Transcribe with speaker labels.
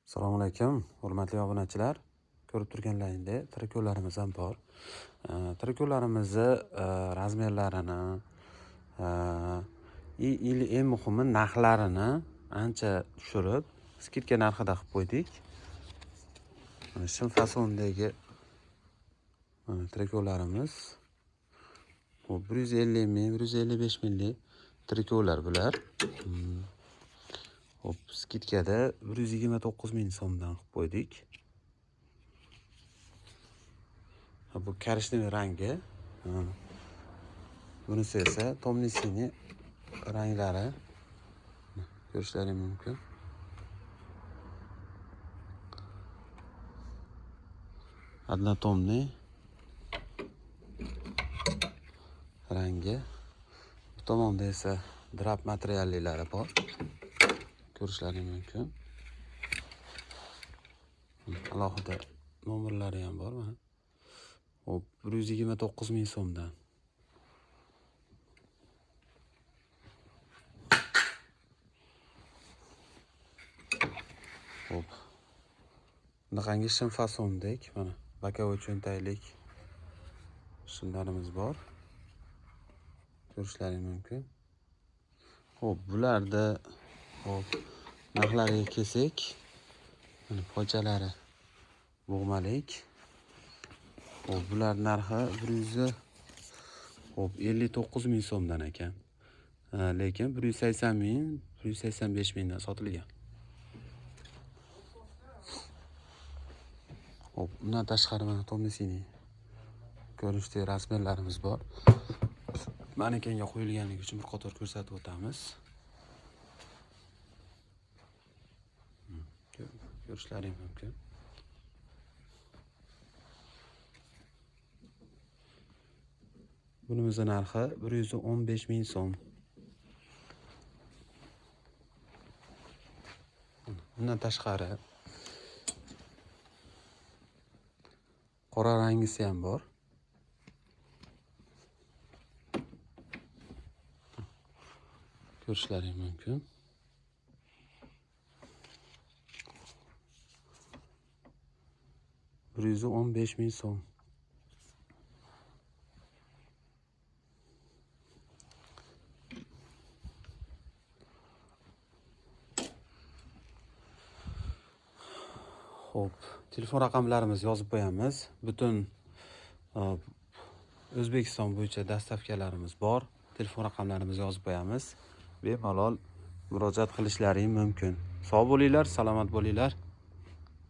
Speaker 1: Assalomu alaykum, hurmatli obunachilar. Ko'rib turganlaringdek, trikolarimiz ham bor. Trikolarimizni razmerlarini, eng muhimi narxlarini ancha tushirib, skidka narxida qilib qo'ydik. Shim fasondagi trikolarimiz. Bu 150 ming, 155 minglik trikolar bular. Hop, skidkada 129 ming so'mdan qilib qo'ydik. Bu korishniy rangi. Bunisi esa tomli-siniy ranglari. Ko'rishlaring mumkin. Однотонный rangi. Bu tomonda esa drap materiallari bor. Ko'rishlaring mumkin. Alohida nomerlari ham bor mana. Hop, 129 ming so'mdan. Hop. Bunaqangi shim fasondek, mana bokovoy cho'ntaylik shimlarimiz bor. Ko'rishlaring mumkin. Hop, bularda narxlariga kelsak, mana po'chalari bo'g'malik. Hop, bular narxi 159 ming so'mdan ekan. Lekin 180 ming, 185 mingdan sotilgan. Hop, bundan tashqari mana tomli-siniy ko'rinishda rasmerlarimiz bor. Manekanga qo'yilganligi uchun bir qator ko'rsatib o'tamiz. Ko'rishlaring mumkin. Bunimizning narxi 115 ming so'm. Bundan tashqari qora rangisi ham bor. Ko'rishlaring mumkin. $115 ming so'm. Xo'p, telefon raqamlarimizni yozib qo'yamiz. Butun O'zbekiston bo'yicha dastavkalarimiz bor. Telefon raqamlarimizni yozib qo'yamiz. Bemalol murojaat qilishlaring mumkin. Sog' bo'linglar, salomat bo'linglar.